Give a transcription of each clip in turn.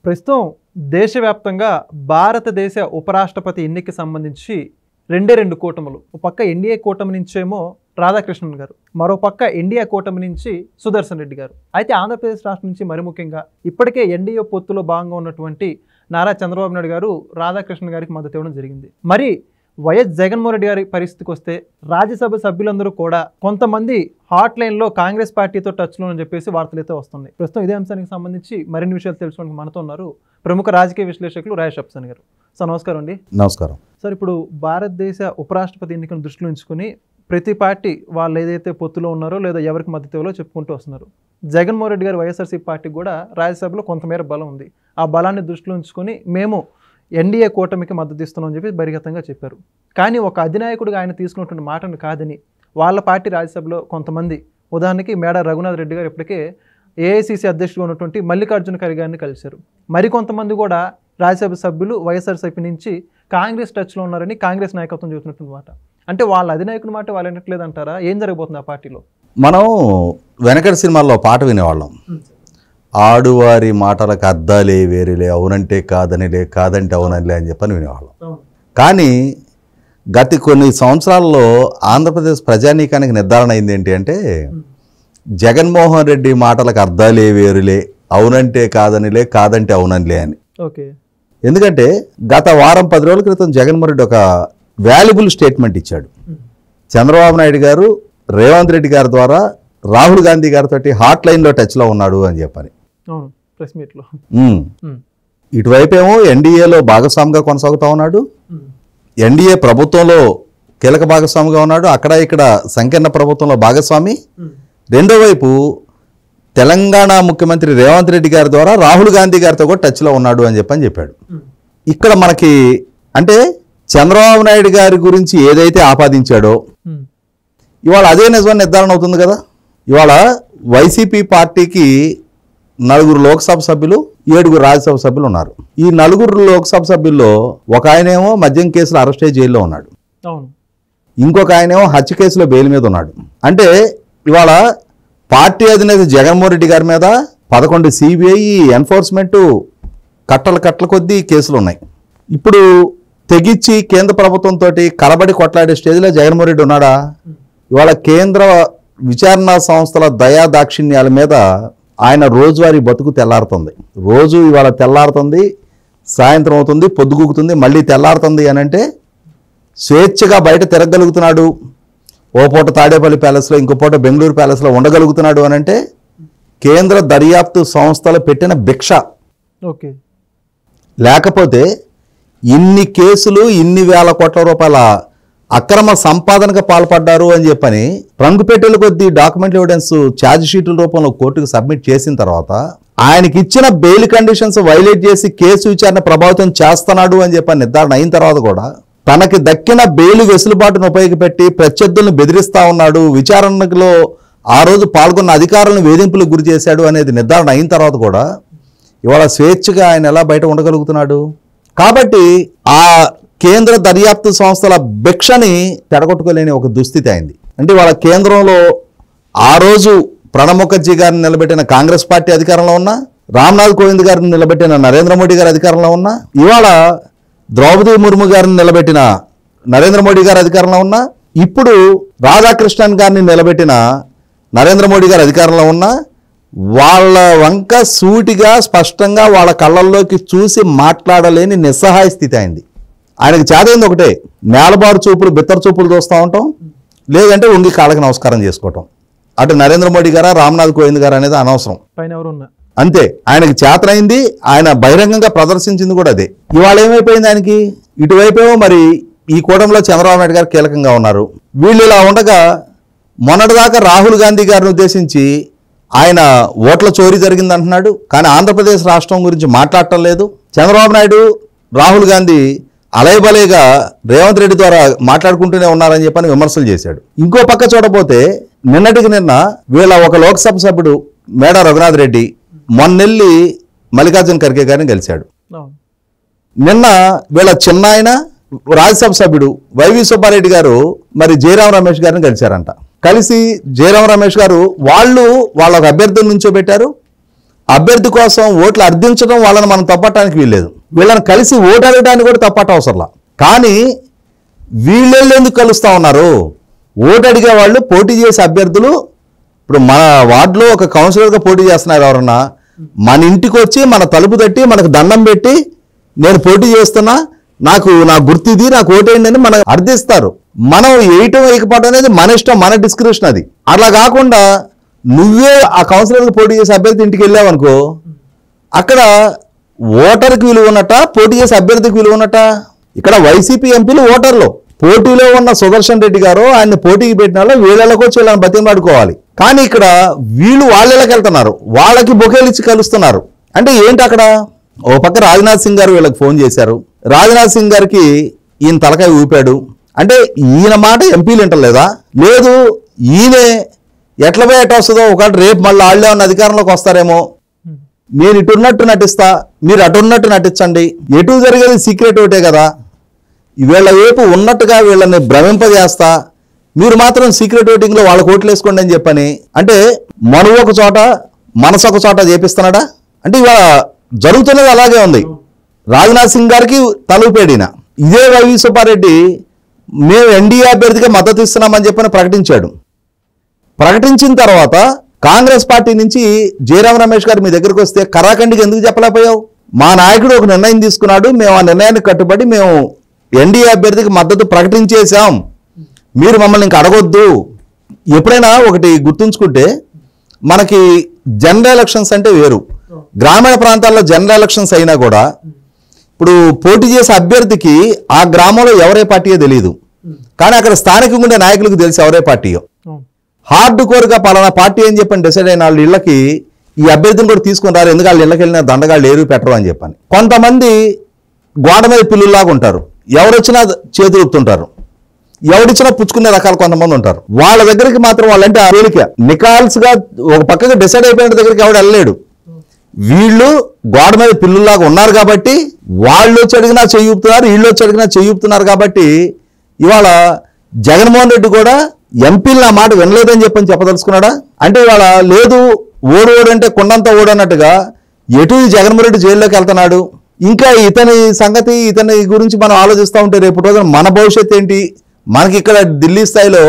ప్రస్తుతం దేశవ్యాప్తంగా భారతదేశ ఉపరాష్ట్రపతి ఎన్నికకి సంబంధించి రెండు కూటములు. ఒక పక్క ఎన్డీఏ కూటమి నుంచేమో రాధాకృష్ణన్ గారు, మరో పక్క ఎన్డీఏ కూటమి నుంచి సుదర్శన్ రెడ్డి గారు. అయితే ఆంధ్రప్రదేశ్ రాష్ట్రం నుంచి మరి ముఖ్యంగా ఇప్పటికే ఎన్డీఏ పొత్తులో భాగంగా ఉన్నటువంటి నారా చంద్రబాబు నాయుడు గారు రాధాకృష్ణన్ గారికి మద్దతు ఇవ్వడం జరిగింది. మరి వైఎస్ జగన్మోహన్ రెడ్డి గారి పరిస్థితికి వస్తే రాజ్యసభ సభ్యులందరూ కూడా కొంతమంది హాట్ లైన్లో కాంగ్రెస్ పార్టీతో టచ్లో అని చెప్పేసి వార్తలు అయితే వస్తున్నాయి. ప్రస్తుతం ఇదే అంశానికి సంబంధించి మరిన్ని విషయాలు తెలుసుకోవడానికి మనతో ఉన్నారు ప్రముఖ రాజకీయ విశ్లేషకులు రాజేష్ అప్సన్ గారు. సార్ నమస్కారం అండి. నమస్కారం సార్, ఇప్పుడు భారతదేశ ఉపరాష్ట్రపతి ఎన్నికను దృష్టిలో ఉంచుకుని ప్రతి పార్టీ వాళ్ళు ఏదైతే పొత్తులో ఉన్నారో లేదా ఎవరికి మద్దతు ఇవ్వాలో చెప్పుకుంటూ వస్తున్నారు. జగన్మోహన్ రెడ్డి గారు వైఎస్ఆర్సీపీ పార్టీకి కూడా రాజ్యసభలో కొంతమేర బలం ఉంది. ఆ బలాన్ని దృష్టిలో ఉంచుకొని మేము ఎన్డీఏ కూటమికి మద్దతు ఇస్తున్నామని చెప్పి బహిరంగంగా చెప్పారు. కానీ ఒక అధినాయకుడిగా ఆయన తీసుకున్నటువంటి మాటను కాదని వాళ్ళ పార్టీ రాజ్యసభలో కొంతమంది, ఉదాహరణకి మేడా రఘునాథ్ రెడ్డి గారు ఇప్పటికే ఏఐసీసీ అధ్యక్షుడు ఉన్నటువంటి మల్లికార్జున ఖర్గే గారిని కలిశారు. మరికొంతమంది కూడా రాజ్యసభ సభ్యులు వైఎస్ఆర్సీపీ నుంచి కాంగ్రెస్ టచ్లో ఉన్నారని కాంగ్రెస్ నాయకత్వం చెబుతున్నటువంటి మాట. అంటే వాళ్ళ అధినాయకుడి మాట వాళ్ళు వినట్లేదంటారా? ఏం జరగబోతుంది ఆ పార్టీలో? మనం వెనకటి సినిమాల్లో పాట వినేవాళ్ళం, ఆడువారి మాటలకు అద్దాలే వేరేలే, అవునంటే కాదనిలే, కాదంటే అవుననిలే అని చెప్పని వినేవాళ్ళం. కానీ గత కొన్ని సంవత్సరాల్లో ఆంధ్రప్రదేశ్ ప్రజానీకానికి నిర్ధారణ అయింది ఏంటి అంటే, జగన్మోహన్ రెడ్డి మాటలకు అద్దాలే వేరులే, అవునంటే కాదనిలే, కాదంటే అవుననిలే అని. ఓకే. ఎందుకంటే గత వారం 10 రోజుల క్రితం జగన్మోహన్ రెడ్డి ఒక వాల్యుబుల్ స్టేట్మెంట్ ఇచ్చాడు. చంద్రబాబు నాయుడు గారు రేవంత్ రెడ్డి గారి ద్వారా రాహుల్ గాంధీ గారితో హాట్ లైన్లో టచ్లో ఉన్నాడు అని చెప్పని. ప్రెస్ మీట్లో ఇటువైపేమో ఎన్డీఏలో భాగస్వామిగా కొనసాగుతూ ఉన్నాడు, ఎన్డీఏ ప్రభుత్వంలో కీలక భాగస్వామిగా ఉన్నాడు, అక్కడ ఇక్కడ సంకీర్ణ ప్రభుత్వంలో భాగస్వామి. రెండో వైపు తెలంగాణ ముఖ్యమంత్రి రేవంత్ రెడ్డి గారి ద్వారా రాహుల్ గాంధీ గారితో కూడా టచ్లో ఉన్నాడు అని చెప్పాడు. ఇక్కడ మనకి అంటే చంద్రబాబు నాయుడు గారి గురించి ఏదైతే ఆపాదించాడో ఇవాళ అదే నిజమని నిర్ధారణ అవుతుంది కదా. ఇవాళ వైసీపీ పార్టీకి 4 లోక్సభ సభ్యులు, 7 రాజ్యసభ సభ్యులు ఉన్నారు. ఈ 4 లోక్సభ సభ్యుల్లో ఒక ఆయనేమో మద్యం కేసులో అరెస్ట్ అయ్యి జైల్లో ఉన్నాడు, ఇంకొక ఆయనేమో హత్య కేసులో బెయిల్ మీద ఉన్నాడు. అంటే ఇవాళ పార్టీ అధినేత జగన్మోహన్ రెడ్డి గారి మీద 11 సిబిఐ ఎన్ఫోర్స్మెంట్ కట్టల కొద్దీ కేసులు ఉన్నాయి. ఇప్పుడు తెగిచ్చి కేంద్ర ప్రభుత్వంతో కలబడి కొట్లాడే స్టేజ్లో జగన్మోహన్ రెడ్డి ఉన్నాడా? ఇవాళ కేంద్ర విచారణ సంస్థల దయా దాక్షిణ్యాల మీద ఆయన రోజువారీ బతుకు తెల్లారుతుంది. రోజు ఇవాళ తెల్లారుతుంది, సాయంత్రం అవుతుంది, పొద్దుగుకుతుంది, మళ్ళీ తెల్లారుతుంది అని అంటే స్వేచ్ఛగా బయట తిరగలుగుతున్నాడు. ఓ పూట తాడేపల్లి ప్యాలెస్లో, ఇంకో పూట బెంగళూరు ప్యాలెస్లో ఉండగలుగుతున్నాడు అని అంటే కేంద్ర దర్యాప్తు సంస్థలు పెట్టిన భిక్ష. ఓకే. లేకపోతే ఇన్ని కేసులు, ఇన్ని వేల కోట్ల రూపాయల అక్రమ సంపాదనకు పాల్పడ్డారు అని చెప్పని రంగుపెట్టెల కొద్దీ డాక్యుమెంట్ ఎవిడెన్స్ ఛార్జ్ షీట్ల రూపంలో కోర్టుకు సబ్మిట్ చేసిన తర్వాత ఆయనకి ఇచ్చిన బెయిల్ కండిషన్స్ వైలేట్ చేసి కేసు విచారణ ప్రభావితం చేస్తున్నాడు అని చెప్పని నిర్ధారణ అయిన తర్వాత కూడా తనకి దక్కిన బెయిల్ వెసులుబాటును ఉపయోగపెట్టి ప్రత్యర్థులను బెదిరిస్తా ఉన్నాడు, విచారణలో ఆ రోజు పాల్గొన్న అధికారులను వేధింపులకు గురి చేశాడు అనేది నిర్ధారణ అయిన తర్వాత కూడా ఇవాళ స్వేచ్ఛగా ఆయన ఎలా బయట ఉండగలుగుతున్నాడు? కాబట్టి ఆ కేంద్ర దర్యాప్తు సంస్థల భిక్షని తెడగొట్టుకోలేని ఒక దుస్థితి అయింది. అంటే వాళ్ళ కేంద్రంలో ఆ రోజు ప్రణబ్ ముఖర్జీ గారిని నిలబెట్టిన కాంగ్రెస్ పార్టీ అధికారంలో ఉన్న, రామ్నాథ్ కోవింద్ గారిని నిలబెట్టిన నరేంద్ర మోడీ గారి అధికారంలో ఉన్న, ఇవాళ ద్రౌపది ముర్ము గారిని నిలబెట్టిన నరేంద్ర మోడీ గారి అధికారంలో ఉన్న, ఇప్పుడు రాధాకృష్ణన్ గారిని నిలబెట్టిన నరేంద్ర మోడీ గారి అధికారంలో ఉన్న, వాళ్ళ వంక సూటిగా స్పష్టంగా వాళ్ళ కళ్ళల్లోకి చూసి మాట్లాడలేని నిస్సహాయ స్థితి అయింది. ఆయనకు చేతైంది ఒకటే, నేలబారు చూపులు, బిత్తర చూపులు చూస్తూ ఉంటాం, లేదంటే ఉంగి కాళ్ళకి నమస్కారం చేసుకోవటం. అటు నరేంద్ర మోడీ గారా, రామ్నాథ్ కోవింద్ గారు అనేది అనవసరం, అంతే. ఆయనకి చేతనైంది, ఆయన బహిరంగంగా ప్రదర్శించింది కూడా అదే. ఇవాళ ఏమైపోయింది ఆయనకి? ఇటువైపేమో మరి ఈ కూటమిలో చంద్రబాబు నాయుడు గారు కీలకంగా ఉన్నారు. వీళ్ళు ఇలా ఉండగా మొన్నటిదాకా రాహుల్ గాంధీ గారిని ఉద్దేశించి ఆయన ఓట్ల చోరీ జరిగింది అంటున్నాడు, కానీ ఆంధ్రప్రదేశ్ రాష్ట్రం గురించి మాట్లాడటం లేదు. చంద్రబాబు నాయుడు, రాహుల్ గాంధీ అలయబలేగా రేవంత్ రెడ్డి ద్వారా మాట్లాడుకుంటూనే ఉన్నారని చెప్పని విమర్శలు చేశాడు. ఇంకో పక్క చూడబోతే నిన్నటికి నిన్న వీళ్ళ ఒక లోక్సభ సభ్యుడు మేడా రఘునాథ్ రెడ్డి మొన్నెల్లి మల్లికార్జున ఖర్గే గారిని కలిశాడు. నిన్న వీళ్ళ చిన్నాయన రాజ్యసభ సభ్యుడు వైవి సుబ్బారెడ్డి గారు మరి జయరాం రమేష్ గారిని కలిశారంట. కలిసి జయరాం రమేష్ గారు వాళ్ళ అభ్యర్థుల నుంచో పెట్టారు, అభ్యర్థి కోసం ఓట్లు అర్థించడం వాళ్ళని మనం తప్పటానికి వీల్లేదు. వీళ్ళని కలిసి ఓటు అడగడానికి కూడా తప్పట అవసరంలా. కానీ వీళ్ళెళ్ళు ఎందుకు కలుస్తూ ఉన్నారు? ఓటు అడిగే వాళ్ళు, పోటీ చేసే అభ్యర్థులు, ఇప్పుడు మన వార్డులో ఒక కౌన్సిలర్గా పోటీ చేస్తున్నారు ఎవరన్నా, మన ఇంటికి వచ్చి మన తలుపు తట్టి మనకు దండం పెట్టి నేను పోటీ చేస్తున్నా, నాకు నా గుర్తు ఇది, నాకు ఓటేయండి అని మనం అర్థిస్తారు. మనం వేయటం వేయకపోవడం అనేది మన ఇష్టం, మన డిస్క్రిప్షన్ అది. అట్లా కాకుండా నువ్వే ఆ కౌన్సిలర్కి పోటీ చేసే అభ్యర్థి ఇంటికి వెళ్ళావనుకో, అక్కడ ఓటర్కి విలువ ఉన్నట, పోటీ చేసే అభ్యర్థికి విలువ ఉన్నట. ఇక్కడ వైసీపీ ఎంపీలు ఓటర్లు, పోటీలో ఉన్న సుదర్శన్ రెడ్డి గారు ఆయన్ని పోటీకి పెట్టిన వాళ్ళు వీళ్ళకి వచ్చి వీళ్ళని బతిమలాడుకోవాలి. కానీ ఇక్కడ వీళ్ళు వాళ్ళకి వెళ్తున్నారు, వాళ్ళకి బొకేలు ఇచ్చి కలుస్తున్నారు. అంటే ఏంటి అక్కడ? ఓ పక్క రాజ్నాథ్ సింగ్ గారు వీళ్ళకి ఫోన్ చేశారు. రాజ్నాథ్ సింగ్ గారికి ఈయన తలకాయ ఊపాడు. అంటే ఈయన మాట ఎంపీలు వింటలేదా? లేదు, ఈయనే ఎట్లా పోయి ఎట్లా వస్తుందో, ఒకటి రేపు మళ్ళీ వాళ్ళే ఉన్న అధికారంలోకి వస్తారేమో, నేను ఇటున్నట్టు నటిస్తా, మీరు అటున్నట్టు నటించండి, ఎటు జరిగేది సీక్రెట్ ఒకటే కదా, వీళ్ళ వైపు ఉన్నట్టుగా వీళ్ళని భ్రమింపజేస్తా, మీరు మాత్రం సీక్రెట్ ఓటింగ్లో వాళ్ళకి ఓట్లు వేసుకోండి అని చెప్పని. అంటే మనువు ఒక చోట మనసు ఒక చోట చేపిస్తున్నాడా? అంటే ఇవాళ జరుగుతున్నది అలాగే ఉంది. రాజ్నాథ్ సింగ్ గారికి తలూపేడిన ఇదే వైవి సుబ్బారెడ్డి మేము ఎన్డీఏ అభ్యర్థిగా మద్దతు ఇస్తున్నామని చెప్పని ప్రకటించాడు. ప్రకటించిన తర్వాత కాంగ్రెస్ పార్టీ నుంచి జయరాం రమేష్ గారు మీ దగ్గరికి వస్తే కరాఖండికి ఎందుకు చెప్పలేకపోయావు? మా నాయకుడు ఒక నిర్ణయం తీసుకున్నాడు, మేము ఆ నిర్ణయానికి కట్టుబడి మేము ఎన్డీఏ అభ్యర్థికి మద్దతు ప్రకటించేశాం, మీరు మమ్మల్ని ఇంక అడగొద్దు. ఎప్పుడైనా ఒకటి గుర్తుంచుకుంటే, మనకి జనరల్ ఎలక్షన్స్ అంటే వేరు, గ్రామీణ ప్రాంతాల్లో జనరల్ ఎలక్షన్స్ అయినా కూడా ఇప్పుడు పోటీ చేసే అభ్యర్థికి ఆ గ్రామంలో ఎవరే పార్టీయో తెలియదు, కానీ అక్కడ స్థానికంగా ఉండే నాయకులకు తెలిసి ఎవరే పార్టీయో. హార్డ్ కోర్గా పలానా పార్టీ అని చెప్పని డిసైడ్ అయిన వాళ్ళ ఇళ్ళకి ఈ అభ్యర్థిని కూడా తీసుకుని రారు, ఎందుకు వాళ్ళ ఇళ్ళకి వెళ్ళిన దండగాళ్ళు ఏరు పెట్టరు అని చెప్పని. కొంతమంది గోడ మీద పిల్లుల్లాగా ఉంటారు, ఎవరొచ్చినా చేతులు ఊపుతుంటారు, ఎవడిచ్చినా పుచ్చుకునే రకాలు కొంతమంది ఉంటారు. వాళ్ళ దగ్గరికి మాత్రం వాళ్ళంటే ఆ తేలిక నికాల్స్గా ఒక పక్కగా డిసైడ్ అయిపోయిన దగ్గరికి ఎవడు వెళ్ళలేడు. వీళ్ళు గోడ మీద పిల్లుల్లాగా ఉన్నారు కాబట్టి వాళ్ళు వచ్చి అడిగినా చెయ్యూపుతున్నారు, వీళ్ళు వచ్చి అడిగినా చెయ్యూపుతున్నారు. కాబట్టి ఇవాళ జగన్మోహన్ రెడ్డి కూడా ఎంపీలు నా మాట వినలేదని చెప్పని చెప్పదలుచుకున్నాడా? అంటే ఇవాళ లేదు, ఓడు అంటే కొండంతా ఓడు అన్నట్టుగా ఎటు జగన్మోహన్ రెడ్డి జైల్లోకి వెళ్తున్నాడు. ఇంకా ఇతని సంగతి, ఇతని గురించి మనం ఆలోచిస్తూ ఉంటే రేపు రోజున మన భవిష్యత్తు ఏంటి? మనకి ఇక్కడ ఢిల్లీ స్థాయిలో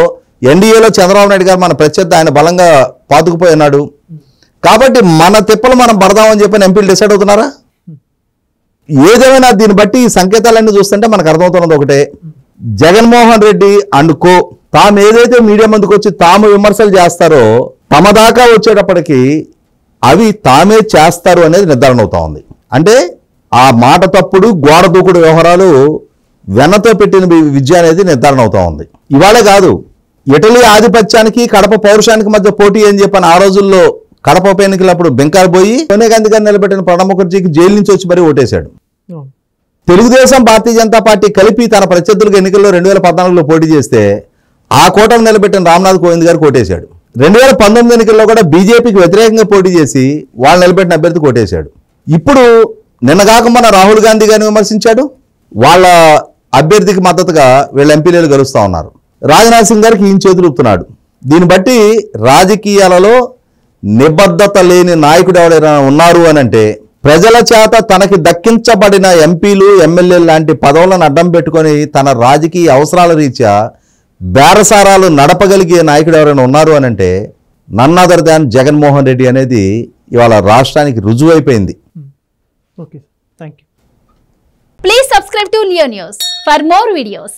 ఎన్డీఏలో చంద్రబాబు నాయుడు గారు మన ప్రత్యర్థి, ఆయన బలంగా పాతుకుపోయి ఉన్నాడు. కాబట్టి మన తిప్పలు మనం పడదామని చెప్పని ఎంపీలు డిసైడ్ అవుతున్నారా? ఏదేమైనా దీన్ని బట్టి ఈ సంకేతాలన్నీ చూస్తుంటే మనకు అర్థమవుతున్నది ఒకటే, జగన్మోహన్ రెడ్డి అనుకో తాము ఏదైతే మీడియా ముందుకు వచ్చి తాము విమర్శలు చేస్తారో తమ దాకా వచ్చేటప్పటికి అవి తామే చేస్తారు అనేది నిర్ధారణ అవుతా ఉంది. అంటే ఆ మాట తప్పుడు, గోడ దూకుడు వ్యవహారాలు వెన్నతో పెట్టిన విద్య అనేది నిర్ధారణ అవుతా ఉంది. ఇవాళే కాదు, ఇటలీ ఆధిపత్యానికి కడప పౌరుషానికి మధ్య పోటీ అని చెప్పని ఆ రోజుల్లో కడప ఉప ఎన్నికలప్పుడు బెంకారు పోయి సోనియా గాంధీ గారిని నిలబెట్టిన ప్రణబ్ ముఖర్జీకి జైలు నుంచి వచ్చి మరీ ఓటేశాడు. తెలుగుదేశం, భారతీయ జనతా పార్టీ కలిపి తన ప్రత్యర్థులకు ఎన్నికల్లో 2014లో పోటీ చేస్తే ఆ కూటమి నిలబెట్టిన రామ్నాథ్ కోవింద్ గారు ఓటేశాడు. 2019 ఎన్నికల్లో కూడా బీజేపీకి వ్యతిరేకంగా పోటీ చేసి వాళ్ళు నిలబెట్టిన అభ్యర్థికి ఓటేశాడు. ఇప్పుడు నిన్నగాక మన రాహుల్ గాంధీ గారిని విమర్శించాడు, వాళ్ళ అభ్యర్థికి మద్దతుగా వీళ్ళ ఎంపీలు గెలుస్తూ ఉన్నారు. రాజ్నాథ్ సింగ్ గారికి ఈయన చేతులు ఊపుతున్నాడు. దీన్ని బట్టి రాజకీయాలలో నిబద్ధత లేని నాయకుడు ఎవరైనా ఉన్నారు అని అంటే, ప్రజల చేత తనకి దక్కించబడిన ఎంపీలు, ఎమ్మెల్యేలు లాంటి పదవులను అడ్డం పెట్టుకొని తన రాజకీయ అవసరాల రీత్యా బేరసారాలు నడపగలిగే నాయకుడు ఎవరైనా ఉన్నారు అని అంటే none other than Jaganmohan Reddy అనేది ఇవాళ రాష్ట్రానికి రుజువైపోయింది. Okay, thank you. Please subscribe to Leo News for more videos.